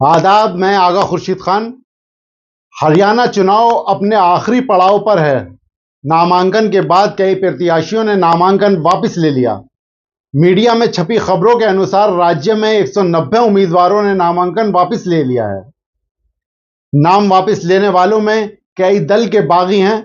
आदाब, मैं आगा खुर्शीद खान। हरियाणा चुनाव अपने आखिरी पड़ाव पर है। नामांकन के बाद कई प्रत्याशियों ने नामांकन वापस ले लिया। मीडिया में छपी खबरों के अनुसार राज्य में 190 उम्मीदवारों ने नामांकन वापस ले लिया है। नाम वापस लेने वालों में कई दल के बागी हैं।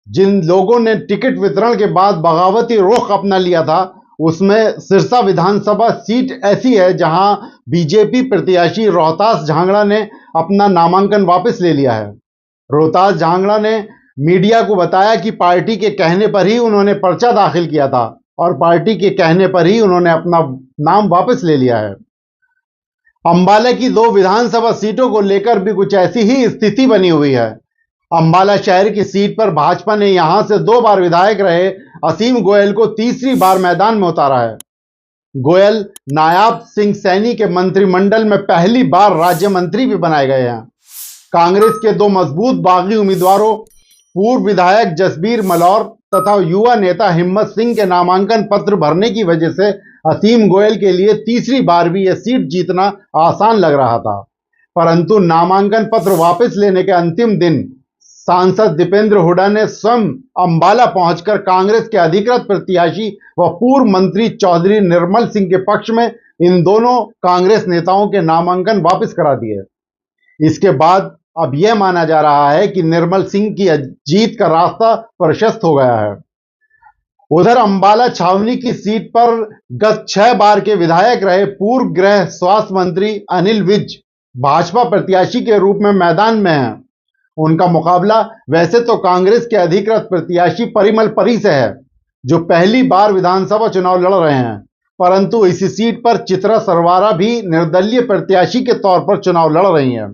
जिन लोगों ने टिकट वितरण के बाद बगावती रुख अपना लिया था, उसमें सिरसा विधानसभा सीट ऐसी है जहां बीजेपी प्रत्याशी रोहतास झांगड़ा ने अपना नामांकन वापस ले लिया है। रोहतास झांगड़ा ने मीडिया को बताया कि पार्टी के कहने पर ही उन्होंने पर्चा दाखिल किया था और पार्टी के कहने पर ही उन्होंने अपना नाम वापस ले लिया है। अंबाला की 2 विधानसभा सीटों को लेकर भी कुछ ऐसी ही स्थिति बनी हुई है। अंबाला शहर की सीट पर भाजपा ने यहां से 2 बार विधायक रहे असीम गोयल को तीसरी बार मैदान में उतारा है। गोयल नायाब सिंह सैनी के मंत्रिमंडल में पहली बार राज्य मंत्री भी बनाए गए हैं। कांग्रेस के 2 मजबूत बागी उम्मीदवारों पूर्व विधायक जसबीर मलौर तथा युवा नेता हिम्मत सिंह के नामांकन पत्र भरने की वजह से असीम गोयल के लिए तीसरी बार भी यह सीट जीतना आसान लग रहा था। परंतु नामांकन पत्र वापस लेने के अंतिम दिन सांसद दीपेंद्र हुड्डा ने स्वयं अंबाला पहुंचकर कांग्रेस के अधिकृत प्रत्याशी व पूर्व मंत्री चौधरी निर्मल सिंह के पक्ष में इन दोनों कांग्रेस नेताओं के नामांकन वापस करा दिए। इसके बाद अब यह माना जा रहा है कि निर्मल सिंह की जीत का रास्ता प्रशस्त हो गया है। उधर अंबाला छावनी की सीट पर गत 6 बार के विधायक रहे पूर्व गृह स्वास्थ्य मंत्री अनिल विज भाजपा प्रत्याशी के रूप में मैदान में हैं। उनका मुकाबला वैसे तो कांग्रेस के अधिकृत प्रत्याशी परिमल परी से है, जो पहली बार विधानसभा चुनाव लड़ रहे हैं, परंतु इसी सीट पर चित्रा सरवारा भी निर्दलीय प्रत्याशी के तौर पर चुनाव लड़ रही हैं।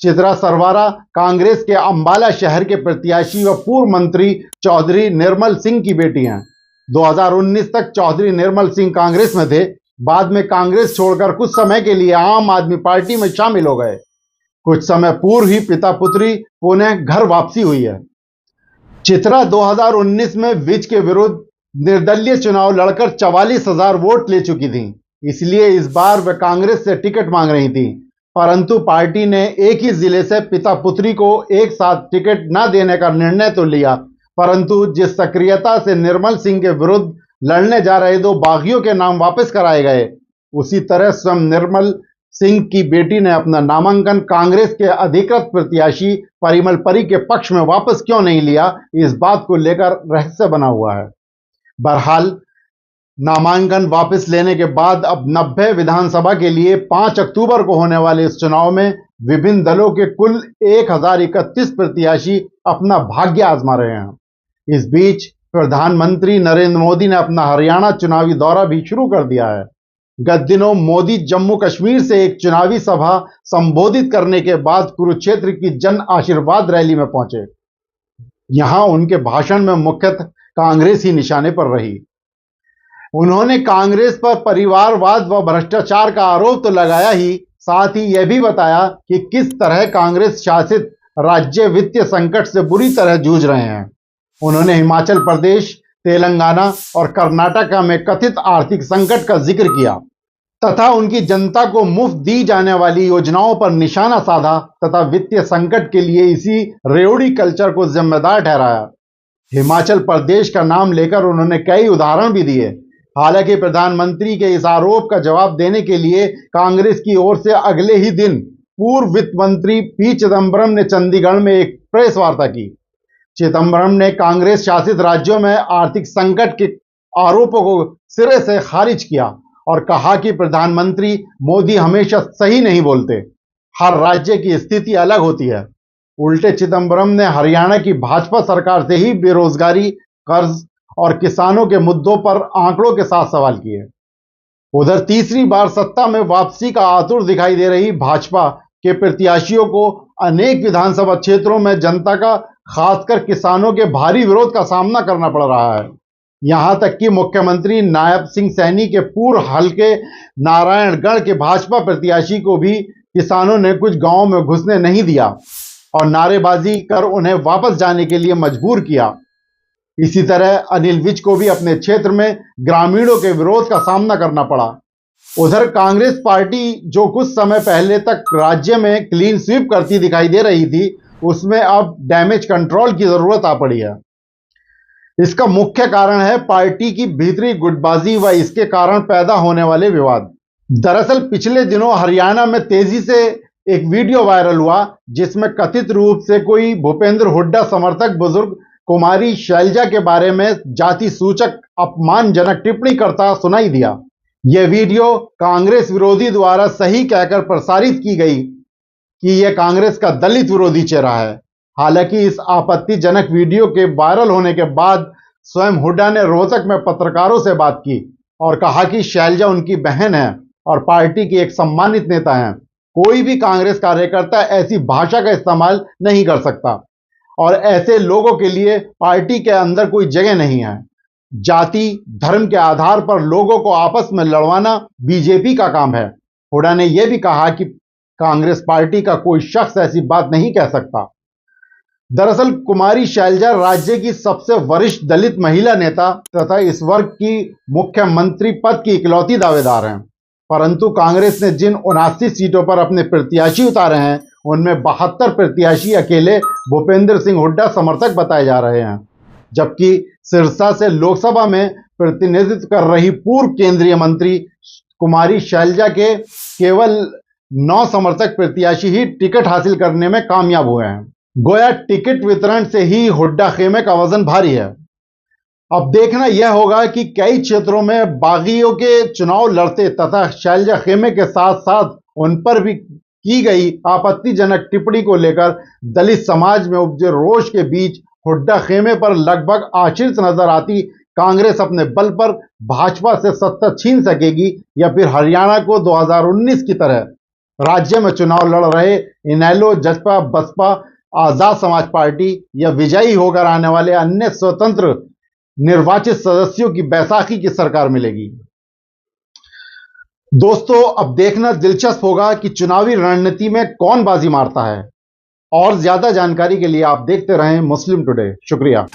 चित्रा सरवारा कांग्रेस के अंबाला शहर के प्रत्याशी व पूर्व मंत्री चौधरी निर्मल सिंह की बेटी हैं। 2019 तक चौधरी निर्मल सिंह कांग्रेस में थे। बाद में कांग्रेस छोड़कर कुछ समय के लिए आम आदमी पार्टी में शामिल हो गए। कुछ समय पूर्व ही पिता पुत्री पुनः घर वापसी हुई है। चित्रा 2019 में विज के विरुद्ध निर्दलीय चुनाव लड़कर 44,000 वोट ले चुकी थी, इसलिए इस बार वे कांग्रेस से टिकट मांग रही थी। परंतु पार्टी ने एक ही जिले से पिता पुत्री को एक साथ टिकट न देने का निर्णय तो लिया, परंतु जिस सक्रियता से निर्मल सिंह के विरुद्ध लड़ने जा रहे 2 बागियों के नाम वापस कराए गए, उसी तरह स्वयं निर्मल सिंह की बेटी ने अपना नामांकन कांग्रेस के अधिकृत प्रत्याशी परिमल परी के पक्ष में वापस क्यों नहीं लिया, इस बात को लेकर रहस्य बना हुआ है। बहरहाल नामांकन वापस लेने के बाद अब 90 विधानसभा के लिए 5 अक्टूबर को होने वाले इस चुनाव में विभिन्न दलों के कुल 1031 प्रत्याशी अपना भाग्य आजमा रहे हैं। इस बीच प्रधानमंत्री नरेंद्र मोदी ने अपना हरियाणा चुनावी दौरा भी शुरू कर दिया है। गत दिनों मोदी जम्मू कश्मीर से एक चुनावी सभा संबोधित करने के बाद कुरुक्षेत्र की जन आशीर्वाद रैली में पहुंचे। यहां उनके भाषण में मुख्यतः कांग्रेस ही निशाने पर रही। उन्होंने कांग्रेस पर परिवारवाद व भ्रष्टाचार का आरोप तो लगाया ही, साथ ही यह भी बताया कि किस तरह कांग्रेस शासित राज्य वित्तीय संकट से बुरी तरह जूझ रहे हैं। उन्होंने हिमाचल प्रदेश, तेलंगाना और कर्नाटक में कथित आर्थिक संकट का जिक्र किया तथा उनकी जनता को मुफ्त दी जाने वाली योजनाओं पर निशाना साधा तथा वित्तीय संकट के लिए इसी रेवड़ी कल्चर को जिम्मेदार ठहराया। हिमाचल प्रदेश का नाम लेकर उन्होंने कई उदाहरण भी दिए। हालांकि प्रधानमंत्री के इस आरोप का जवाब देने के लिए कांग्रेस की ओर से अगले ही दिन पूर्व वित्त मंत्री पी चिदंबरम ने चंडीगढ़ में एक प्रेस वार्ता की। चिदंबरम ने कांग्रेस शासित राज्यों में आर्थिक संकट के आरोपों को सिरे से खारिज किया और कहा कि प्रधानमंत्री मोदी हमेशा सही नहीं बोलते, हर राज्य की स्थिति अलग होती है। उल्टे चिदंबरम ने हरियाणा की भाजपा सरकार से ही बेरोजगारी, कर्ज और किसानों के मुद्दों पर आंकड़ों के साथ सवाल किए। उधर तीसरी बार सत्ता में वापसी का आतुर दिखाई दे रही भाजपा के प्रत्याशियों को अनेक विधानसभा क्षेत्रों में जनता का, खासकर किसानों के भारी विरोध का सामना करना पड़ रहा है। यहां तक कि मुख्यमंत्री नायब सिंह सैनी के पूर्व हल्के नारायणगढ़ के भाजपा प्रत्याशी को भी किसानों ने कुछ गांवों में घुसने नहीं दिया और नारेबाजी कर उन्हें वापस जाने के लिए मजबूर किया। इसी तरह अनिल विज को भी अपने क्षेत्र में ग्रामीणों के विरोध का सामना करना पड़ा। उधर कांग्रेस पार्टी जो कुछ समय पहले तक राज्य में क्लीन स्वीप करती दिखाई दे रही थी, उसमें अब डैमेज कंट्रोल की जरूरत आ पड़ी है। इसका मुख्य कारण है पार्टी की भीतरी गुटबाजी व इसके कारण पैदा होने वाले विवाद। दरअसल पिछले दिनों हरियाणा में तेजी से एक वीडियो वायरल हुआ जिसमें कथित रूप से कोई भूपेंद्र हुड्डा समर्थक बुजुर्ग कुमारी शैलजा के बारे में जाति सूचक अपमानजनक टिप्पणी करता सुनाई दिया। यह वीडियो कांग्रेस विरोधी द्वारा सही कहकर प्रसारित की गई कि यह कांग्रेस का दलित विरोधी चेहरा है। हालांकि इस आपत्तिजनक वीडियो के वायरल होने के बाद स्वयं हुड्डा ने रोहतक में पत्रकारों से बात की और कहा कि शैलजा उनकी बहन है और पार्टी की एक सम्मानित नेता है। कोई भी कांग्रेस कार्यकर्ता ऐसी भाषा का इस्तेमाल नहीं कर सकता और ऐसे लोगों के लिए पार्टी के अंदर कोई जगह नहीं है। जाति धर्म के आधार पर लोगों को आपस में लड़वाना बीजेपी का काम है। हुड्डा ने यह भी कहा कि कांग्रेस पार्टी का कोई शख्स ऐसी बात नहीं कह सकता। दरअसल कुमारी शैलजा राज्य की सबसे वरिष्ठ दलित महिला नेता तथा इस वर्ग की मुख्यमंत्री पद की इकलौती दावेदार हैं, परंतु कांग्रेस ने जिन 79 सीटों पर अपने प्रत्याशी उतारे हैं उनमें 72 प्रत्याशी अकेले भूपेंद्र सिंह हुड्डा समर्थक बताए जा रहे हैं, जबकि सिरसा से लोकसभा में प्रतिनिधित्व कर रही पूर्व केंद्रीय मंत्री कुमारी शैलजा के केवल 9 समर्थक प्रत्याशी ही टिकट हासिल करने में कामयाब हुए हैं। गोया टिकट वितरण से ही हुड्डा खेमे का वजन भारी है। अब देखना यह होगा कि कई क्षेत्रों में बागियों के चुनाव लड़ते तथा शैलजा खेमे के साथ साथ उन पर भी की गई आपत्तिजनक टिप्पणी को लेकर दलित समाज में उपजे रोष के बीच हुड्डा खेमे पर लगभग आश्रित नजर आती कांग्रेस अपने बल पर भाजपा से सत्ता छीन सकेगी या फिर हरियाणा को 2019 की तरह राज्य में चुनाव लड़ रहे इनेलो, जसपा, बसपा, आजाद समाज पार्टी या विजयी होकर आने वाले अन्य स्वतंत्र निर्वाचित सदस्यों की बैसाखी की सरकार मिलेगी। दोस्तों, अब देखना दिलचस्प होगा कि चुनावी रणनीति में कौन बाजी मारता है। और ज्यादा जानकारी के लिए आप देखते रहें मुस्लिम टुडे। शुक्रिया।